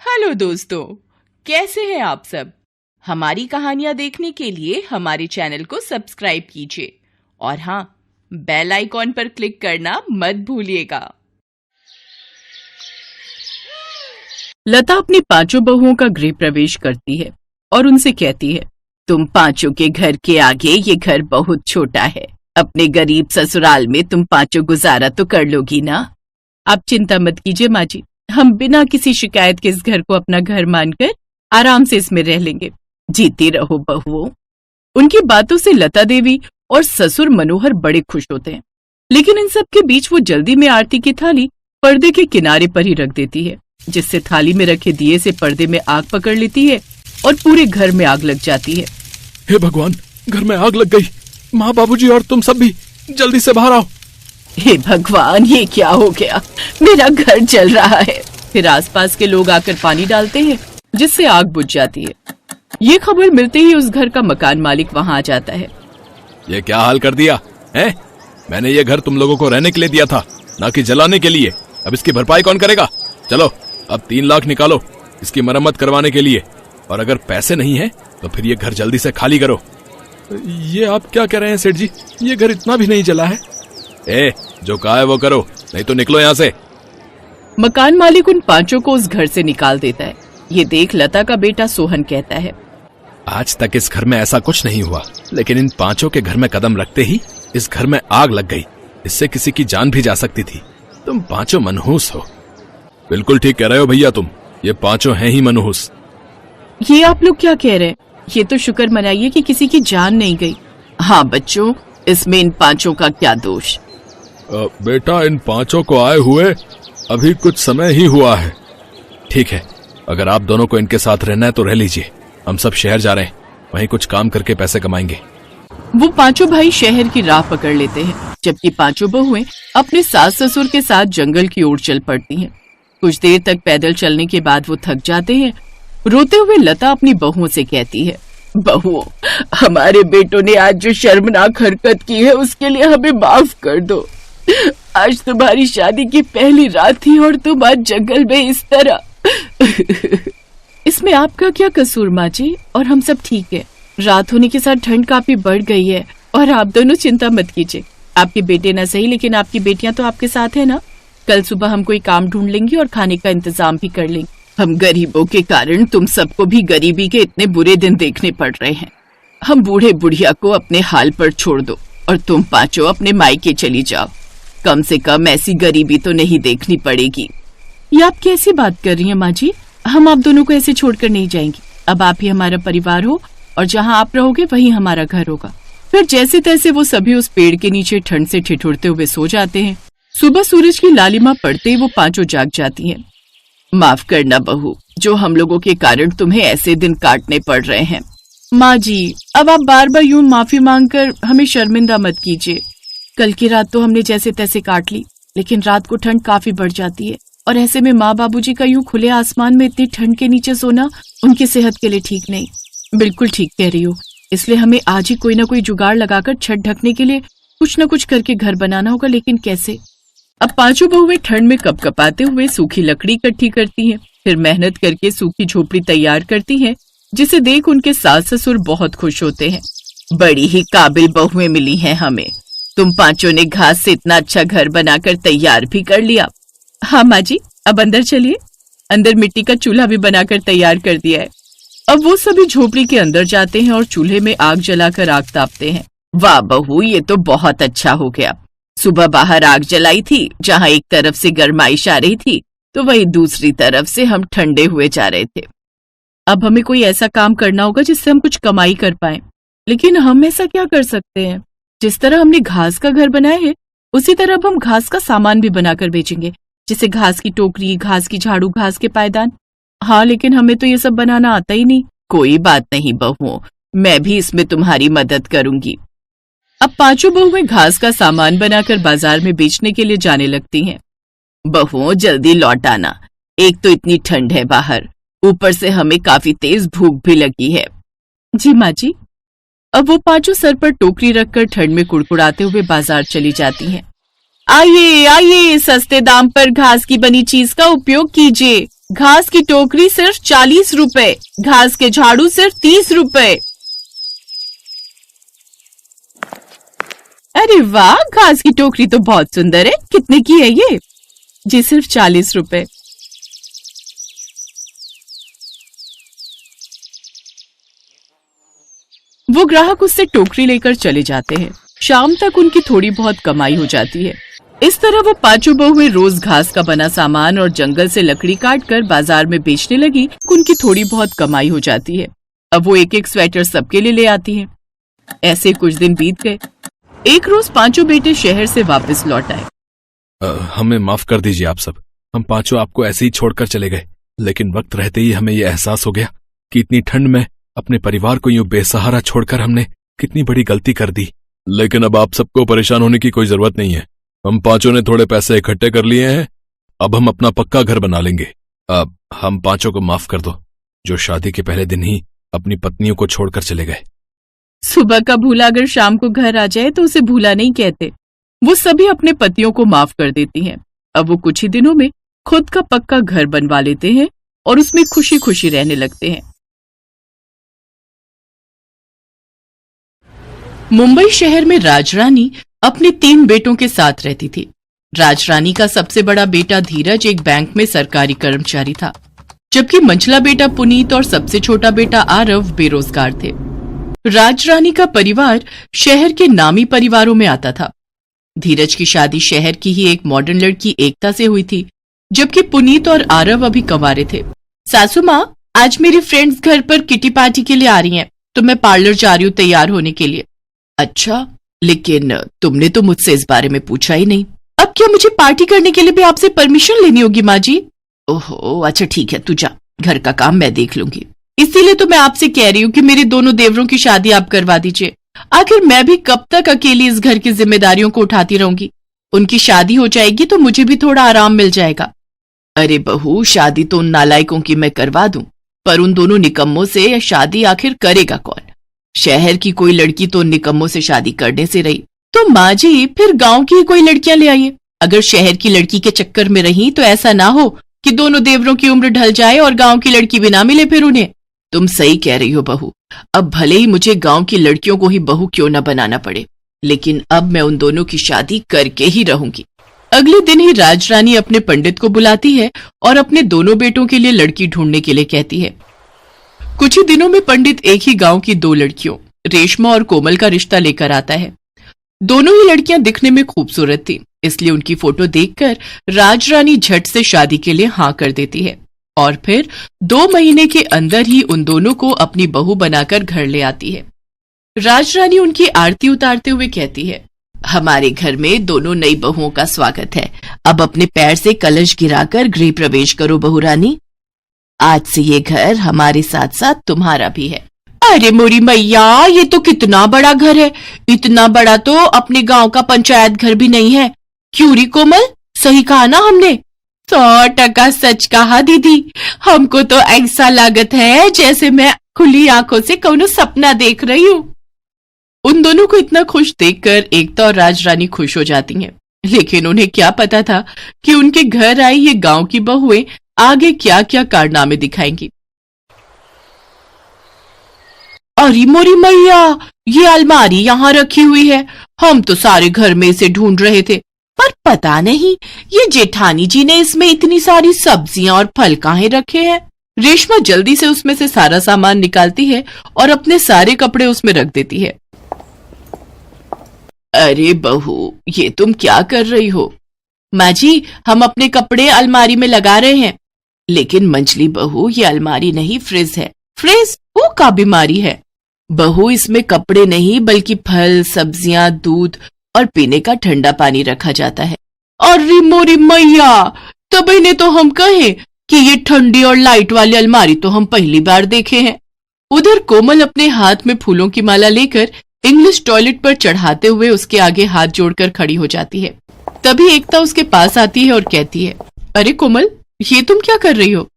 Hello दोस्तों, कैसे हैं आप सब। हमारी कहानियां देखने के लिए हमारे चैनल को सब्सक्राइब कीजिए और हाँ, बेल आइकॉन पर क्लिक करना मत भूलिएगा। लता अपनी पांचों बहुओं का गृह प्रवेश करती है और उनसे कहती है, तुम पांचों के घर के आगे ये घर बहुत छोटा है। अपने गरीब ससुराल में तुम पांचों गुजारा तो कर लोगी ना। आप चिंता मत कीजिए माँ जी, हम बिना किसी शिकायत के इस घर को अपना घर मानकर आराम से इसमें रह लेंगे। जीती रहो बहुओं। उनकी बातों से लता देवी और ससुर मनोहर बड़े खुश होते हैं, लेकिन इन सब के बीच वो जल्दी में आरती की थाली पर्दे के किनारे पर ही रख देती है, जिससे थाली में रखे दिए से पर्दे में आग पकड़ लेती है और पूरे घर में आग लग जाती है। हे भगवान, घर में आग लग गई। माँ, बाबूजी और तुम सब भी जल्दी से बाहर आओ। हे भगवान, ये क्या हो गया, मेरा घर जल रहा है। फिर आसपास के लोग आकर पानी डालते हैं, जिससे आग बुझ जाती है। ये खबर मिलते ही उस घर का मकान मालिक वहाँ आ जाता है। ये क्या हाल कर दिया है? मैंने ये घर तुम लोगों को रहने के लिए दिया था, ना कि जलाने के लिए। अब इसकी भरपाई कौन करेगा? चलो अब 3 लाख निकालो इसकी मरम्मत करवाने के लिए, और अगर पैसे नहीं है तो फिर ये घर जल्दी से खाली करो। ये आप क्या कह रहे हैं सेठ जी? ये घर इतना भी नहीं जला है। जो कहा है वो करो, नहीं तो निकलो यहाँ से। मकान मालिक उन पांचों को उस घर से निकाल देता है। ये देख लता का बेटा सोहन कहता है, आज तक इस घर में ऐसा कुछ नहीं हुआ, लेकिन इन पांचों के घर में कदम रखते ही इस घर में आग लग गई। इससे किसी की जान भी जा सकती थी। तुम पांचों मनहूस हो। बिल्कुल ठीक कह रहे हो भैया, तुम ये पांचों हैं ही मनहूस। ये आप लोग क्या कह रहे हैं? ये तो शुक्र मनाइए कि किसी की जान नहीं गई। हाँ बच्चों, इसमें इन पांचों का क्या दोष? बेटा, इन पांचों को आए हुए अभी कुछ समय ही हुआ है। ठीक है, अगर आप दोनों को इनके साथ रहना है तो रह लीजिए। हम सब शहर जा रहे हैं, वहीं कुछ काम करके पैसे कमाएंगे। वो पांचों भाई शहर की राह पकड़ लेते हैं, जबकि पांचों बहुएं अपने सास ससुर के साथ जंगल की ओर चल पड़ती हैं। कुछ देर तक पैदल चलने के बाद वो थक जाते हैं। रोते हुए लता अपनी बहुओं से कहती है, बहुओं, हमारे बेटों ने आज जो शर्मनाक हरकत की है उसके लिए हमें माफ कर दो। आज तुम्हारी शादी की पहली रात थी और तुम आज जंगल में इस तरह। इसमें आपका क्या कसूर माँ जी? और हम सब ठीक है। रात होने के साथ ठंड काफी बढ़ गई है और आप दोनों चिंता मत कीजिए। आपके बेटे न सही, लेकिन आपकी बेटियां तो आपके साथ है ना। कल सुबह हम कोई काम ढूंढ लेंगे और खाने का इंतजाम भी कर लेंगे। हम गरीबों के कारण तुम सबको भी गरीबी के इतने बुरे दिन देखने पड़ रहे हैं। हम बूढ़े बुढ़िया को अपने हाल पर छोड़ दो और तुम पांचों अपने मायके चली जाओ। कम से कम ऐसी गरीबी तो नहीं देखनी पड़ेगी। ये आप कैसी बात कर रही हैं माँ जी? हम आप दोनों को ऐसे छोड़कर नहीं जाएंगे। अब आप ही हमारा परिवार हो और जहाँ आप रहोगे वही हमारा घर होगा। फिर जैसे तैसे वो सभी उस पेड़ के नीचे ठंड से ठिठुरते हुए सो जाते हैं। सुबह सूरज की लालिमा पड़ते ही वो पांचों जाग जाती हैं। माफ करना बहू, जो हम लोगों के कारण तुम्हें ऐसे दिन काटने पड़ रहे हैं। माँ जी, अब आप बार बार यूं माफी मांगकर हमें शर्मिंदा मत कीजिए। कल की रात तो हमने जैसे तैसे काट ली, लेकिन रात को ठंड काफी बढ़ जाती है और ऐसे में माँ बाबूजी का यूं खुले आसमान में इतनी ठंड के नीचे सोना उनकी सेहत के लिए ठीक नहीं। बिल्कुल ठीक कह रही हो, इसलिए हमें आज ही कोई ना कोई जुगाड़ लगाकर छत ढकने के लिए कुछ न कुछ करके घर बनाना होगा, लेकिन कैसे? अब पांचों बहुएं ठंड में कपकपाते हुए सूखी लकड़ी इकट्ठी करती हैं, फिर मेहनत करके सूखी झोपड़ी तैयार करती हैं, जिसे देख उनके सास ससुर बहुत खुश होते हैं। बड़ी ही काबिल बहुएं मिली हैं हमें। तुम पांचों ने घास से इतना अच्छा घर बनाकर तैयार भी कर लिया। हाँ माँ जी, अब अंदर चलिए। अंदर मिट्टी का चूल्हा भी बनाकर तैयार कर दिया है। अब वो सभी झोपड़ी के अंदर जाते हैं और चूल्हे में आग जलाकर आग तापते हैं। वाह बहू, ये तो बहुत अच्छा हो गया। सुबह बाहर आग जलाई थी, जहाँ एक तरफ से गर्माइश आ रही थी तो वही दूसरी तरफ से हम ठंडे हुए जा रहे थे। अब हमें कोई ऐसा काम करना होगा जिससे हम कुछ कमाई कर पाएं। लेकिन हम ऐसा क्या कर सकते हैं? जिस तरह हमने घास का घर बनाया है उसी तरह अब हम घास का सामान भी बनाकर बेचेंगे, जैसे घास की टोकरी, घास की झाड़ू, घास के पायदान। हाँ, लेकिन हमें तो ये सब बनाना आता ही नहीं। कोई बात नहीं बहुओं, मैं भी इसमें तुम्हारी मदद करूंगी। अब पांचों बहुएं घास का सामान बनाकर बाजार में बेचने के लिए जाने लगती हैं। बहुओं, जल्दी लौट आना, एक तो इतनी ठंड है बाहर, ऊपर से हमें काफी तेज भूख भी लगी है। जी माँ जी। अब वो पांचों सर पर टोकरी रखकर ठंड में कुड़कुड़ाते हुए बाजार चली जाती हैं। आइए आइए, सस्ते दाम पर घास की बनी चीज का उपयोग कीजिए। घास की टोकरी सिर्फ 40 रुपए, घास के झाड़ू सिर्फ 30 रुपए। अरे वाह, घास की टोकरी तो बहुत सुंदर है। कितने की है ये? जी सिर्फ 40 रुपए। वो ग्राहक उससे टोकरी लेकर चले जाते हैं। शाम तक उनकी थोड़ी बहुत कमाई हो जाती है। इस तरह वो पांचों बहुएं रोज घास का बना सामान और जंगल से लकड़ी काट कर बाजार में बेचने लगी। उनकी थोड़ी बहुत कमाई हो जाती है। अब वो एक एक स्वेटर सबके लिए ले आती हैं। ऐसे कुछ दिन बीत गए। एक रोज पांचों बेटे शहर से वापस लौट आए। हमें माफ कर दीजिए आप सब। हम पांचों आपको ऐसे ही छोड़कर चले गए, लेकिन वक्त रहते ही हमें यह एहसास हो गया कि इतनी ठंड में अपने परिवार को यूं बेसहारा छोड़कर हमने कितनी बड़ी गलती कर दी। लेकिन अब आप सबको परेशान होने की कोई जरूरत नहीं है। हम पांचों ने थोड़े पैसे इकट्ठे कर लिए हैं। अब हम अपना पक्का घर बना लेंगे। अब हम पांचों को माफ कर दो, जो शादी के पहले दिन ही अपनी पत्नियों को छोड़कर चले गए। सुबह का भूला अगर शाम को घर आ जाए तो उसे भूला नहीं कहते। वो सभी अपने पतियों को माफ कर देती हैं। अब वो कुछ ही दिनों में खुद का पक्का घर बनवा लेते हैं और उसमें खुशी खुशी रहने लगते हैं। मुंबई शहर में राजरानी अपने 3 बेटों के साथ रहती थी। राजरानी का सबसे बड़ा बेटा धीरज एक बैंक में सरकारी कर्मचारी था, जबकि मंझला बेटा पुनीत और सबसे छोटा बेटा आरव बेरोजगार थे। राजरानी का परिवार शहर के नामी परिवारों में आता था। धीरज की शादी शहर की ही एक मॉडर्न लड़की एकता से हुई थी, जबकि पुनीत और आरव अभी कंवारे थे। सासू माँ, आज मेरी फ्रेंड्स घर पर किटी पार्टी के लिए आ रही हैं, तो मैं पार्लर जा रही हूँ तैयार होने के लिए। अच्छा, लेकिन तुमने तो मुझसे इस बारे में पूछा ही नहीं। अब क्या मुझे पार्टी करने के लिए भी आपसे परमिशन लेनी होगी माँ जी? ओहो, अच्छा ठीक है, तू जा, घर का काम मैं देख लूंगी। इसीलिए तो मैं आपसे कह रही हूँ कि मेरे दोनों देवरों की शादी आप करवा दीजिए। आखिर मैं भी कब तक अकेली इस घर की जिम्मेदारियों को उठाती रहूंगी। उनकी शादी हो जाएगी तो मुझे भी थोड़ा आराम मिल जाएगा। अरे बहू, शादी तो उन नालायकों की मैं करवा दूं, पर उन दोनों निकम्मों से शादी आखिर करेगा कौन? शहर की कोई लड़की तो निकम्मों से शादी करने से रही, तो माँ जी फिर गांव की कोई लड़कियां ले आइए। अगर शहर की लड़की के चक्कर में रही तो ऐसा ना हो कि दोनों देवरों की उम्र ढल जाए और गांव की लड़की भी ना मिले फिर उन्हें। तुम सही कह रही हो बहू। अब भले ही मुझे गांव की लड़कियों को ही बहू क्यों न बनाना पड़े, लेकिन अब मैं उन दोनों की शादी करके ही रहूंगी। अगले दिन ही राजरानी अपने पंडित को बुलाती है और अपने दोनों बेटों के लिए लड़की ढूंढने के लिए कहती है। कुछ ही दिनों में पंडित एक ही गांव की 2 लड़कियों रेशमा और कोमल का रिश्ता लेकर आता है। दोनों ही लड़कियां दिखने में खूबसूरत थी, इसलिए उनकी फोटो देखकर राजरानी झट से शादी के लिए हाँ कर देती है और फिर 2 महीने के अंदर ही उन दोनों को अपनी बहू बनाकर घर ले आती है। राजरानी उनकी आरती उतारते हुए कहती है, हमारे घर में दोनों नई बहुओं का स्वागत है। अब अपने पैर से कलश गिराकर गृह प्रवेश करो बहू रानी। आज से ये घर हमारे साथ साथ तुम्हारा भी है। अरे मोरी मैया, ये तो कितना बड़ा घर है। इतना बड़ा तो अपने गांव का पंचायत घर भी नहीं है। क्यों री कोमल, सही कहा ना हमने? 100% सच कहा दीदी। हमको तो ऐसा लागत है जैसे मैं खुली आंखों से कौनो सपना देख रही हूँ। उन दोनों को इतना खुश देखकर एकता और राजरानी खुश हो जाती हैं, लेकिन उन्हें क्या पता था कि उनके घर आई ये गांव की बहुएं आगे क्या क्या कारनामे दिखाएंगी। अरे मोरी मैया, ये अलमारी यहाँ रखी हुई है। हम तो सारे घर में इसे ढूंढ रहे थे, पर पता नहीं ये जेठानी जी ने इसमें इतनी सारी सब्जियां और फल काहे रखे हैं। रेशमा जल्दी से उसमें से सारा सामान निकालती है और अपने सारे कपड़े उसमें रख देती है। अरे बहू, ये तुम क्या कर रही हो? माँ जी, हम अपने कपड़े अलमारी में लगा रहे हैं। लेकिन मंझली बहू, ये अलमारी नहीं फ्रिज है। फ्रिज वो का बीमारी है बहू, इसमें कपड़े नहीं बल्कि फल, सब्जियां, दूध और पीने का ठंडा पानी रखा जाता है। अरे मोरी मैया, तब इन्हें तो हम कहें कि ये ठंडी और लाइट वाली अलमारी तो हम पहली बार देखे हैं। उधर कोमल अपने हाथ में फूलों की माला लेकर इंग्लिश टॉयलेट पर चढ़ाते हुए उसके आगे हाथ जोड़कर खड़ी हो जाती है। तभी एकता उसके पास आती है और कहती है, अरे कोमल, ये तुम क्या कर रही हो?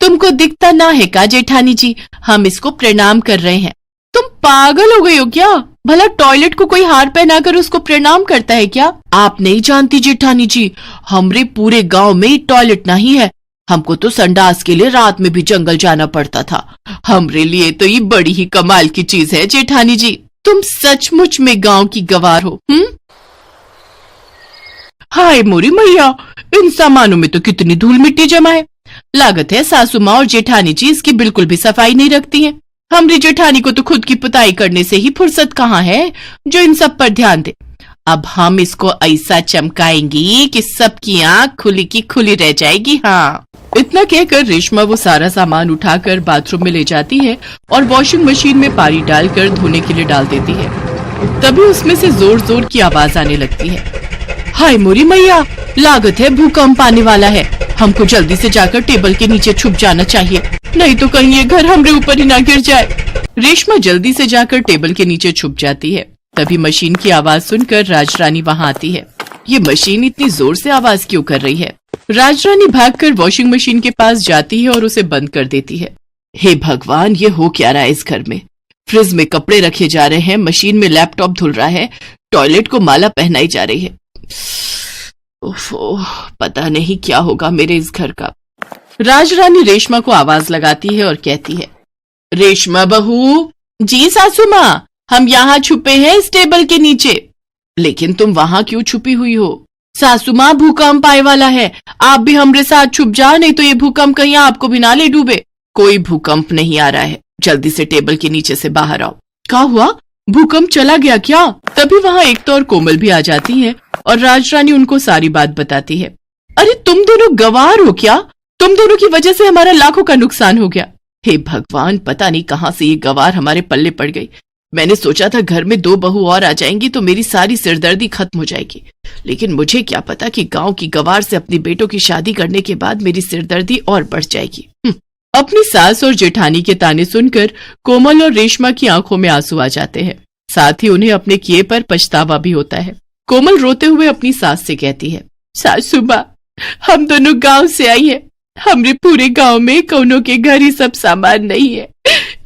तुमको दिखता ना है का जेठानी जी, हम इसको प्रणाम कर रहे हैं। तुम पागल हो गई हो क्या? भला टॉयलेट को कोई हार पहनाकर उसको प्रणाम करता है क्या? आप नहीं जानती जेठानी जी, हमरे पूरे गांव में टॉयलेट नहीं है। हमको तो संडास के लिए रात में भी जंगल जाना पड़ता था। हमरे लिए तो ये बड़ी ही कमाल की चीज है जेठानी जी। तुम सचमुच में गांव की गवार हो। हाय मोरी मैया, इन सामानों में तो कितनी धूल मिट्टी जमा है। लागत है सासू माँ और जेठानी जी इसकी बिल्कुल भी सफाई नहीं रखती हैं। हमरी जेठानी को तो खुद की पुताई करने से ही फुर्सत कहाँ है जो इन सब पर ध्यान दे। अब हम इसको ऐसा चमकाएंगी कि सबकी आंख खुली की खुली रह जाएगी। हाँ, इतना कहकर रेशमा वो सारा सामान उठाकर बाथरूम में ले जाती है और वॉशिंग मशीन में पानी डालकर धोने के लिए डाल देती है। तभी उसमें से जोर जोर की आवाज आने लगती है। हाय मोरी मैया, लागत है भूकंप आने वाला है। हमको जल्दी से जाकर टेबल के नीचे छुप जाना चाहिए, नहीं तो कहीं ये घर हमरे ऊपर ही ना गिर जाए। रेशमा जल्दी से जाकर टेबल के नीचे छुप जाती है। तभी मशीन की आवाज सुनकर राजरानी वहाँ आती है। ये मशीन इतनी जोर से आवाज क्यों कर रही है? राजरानी भागकर वॉशिंग मशीन के पास जाती है और उसे बंद कर देती है। हे भगवान, ये हो क्या रहा है इस घर में? फ्रिज में कपड़े रखे जा रहे हैं, मशीन में लैपटॉप धुल रहा है, टॉयलेट को माला पहनाई जा रही है। ओफो, पता नहीं क्या होगा मेरे इस घर का। राजरानी रेशमा को आवाज लगाती है और कहती है, रेशमा बहू। जी सासू माँ, हम यहाँ छुपे हैं इस टेबल के नीचे। लेकिन तुम वहाँ क्यों छुपी हुई हो? सासू माँ, भूकंप आए वाला है, आप भी हमरे साथ छुप जाओ, नहीं तो ये भूकंप कहीं आपको भी ना ले डूबे। कोई भूकंप नहीं आ रहा है, जल्दी से टेबल के नीचे से बाहर आओ। क्या हुआ? भूकंप चला गया क्या? तभी वहाँ एक तो और कोमल भी आ जाती है और राजरानी उनको सारी बात बताती है। अरे तुम दोनों गवार हो क्या? तुम दोनों की वजह से हमारा लाखों का नुकसान हो गया। हे भगवान, पता नहीं कहाँ से ये गवार हमारे पल्ले पड़ गई। मैंने सोचा था घर में 2 बहू और आ जाएंगी तो मेरी सारी सिरदर्दी खत्म हो जाएगी, लेकिन मुझे क्या पता कि गांव की गवार से अपनी बेटों की शादी करने के बाद मेरी सिरदर्दी और बढ़ जाएगी। अपनी सास और जेठानी के ताने सुनकर कोमल और रेशमा की आंखों में आंसू आ जाते हैं। साथ ही उन्हें अपने किए पर पछतावा भी होता है। कोमल रोते हुए अपनी सास से कहती है, सासू माँ, हम दोनों गांव से आई हैं। हमरे पूरे गांव में कौनों के घर ही सब सामान नहीं है,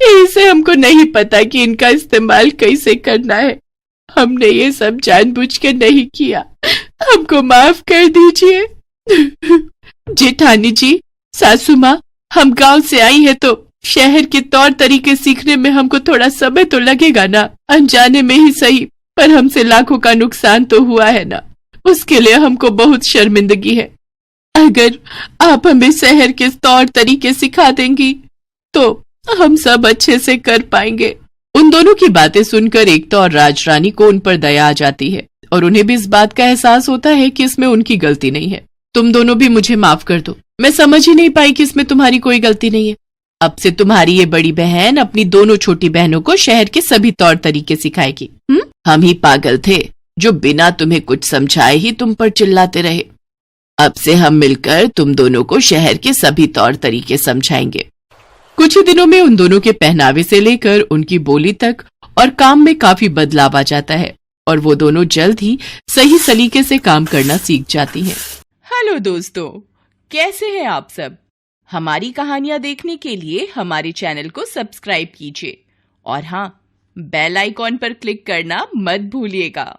इसे हमको नहीं पता कि इनका इस्तेमाल कैसे करना है। हमने ये सब जानबूझ के नहीं किया, हमको माफ कर दीजिए। जेठानी जी, सासू माँ, हम गांव से आई है तो शहर के तौर तरीके सीखने में हमको थोड़ा समय तो लगेगा ना, अनजाने में ही सही, पर हमसे लाखों का नुकसान तो हुआ है ना, उसके लिए हमको बहुत शर्मिंदगी है। अगर आप हमें शहर के तौर तरीके सिखा देंगी तो हम सब अच्छे से कर पाएंगे। उन दोनों की बातें सुनकर एक तो और राजरानी को उन पर दया आ जाती है और उन्हें भी इस बात का एहसास होता है कि इसमें उनकी गलती नहीं है। तुम दोनों भी मुझे माफ कर दो, मैं समझ ही नहीं पाई कि इसमें तुम्हारी कोई गलती नहीं है। अब से तुम्हारी ये बड़ी बहन अपनी दोनों छोटी बहनों को शहर के सभी तौर तरीके सिखाएगी। हम ही पागल थे जो बिना तुम्हें कुछ समझाए ही तुम पर चिल्लाते रहे। अब से हम मिलकर तुम दोनों को शहर के सभी तौर तरीके समझाएंगे। कुछ ही दिनों में उन दोनों के पहनावे से लेकर उनकी बोली तक और काम में काफी बदलाव आ जाता है और वो दोनों जल्द ही सही सलीके से काम करना सीख जाती हैं। हेलो दोस्तों, कैसे हैं आप सब? हमारी कहानियां देखने के लिए हमारे चैनल को सब्सक्राइब कीजिए और हाँ, बेल आइकॉन पर क्लिक करना मत भूलिएगा।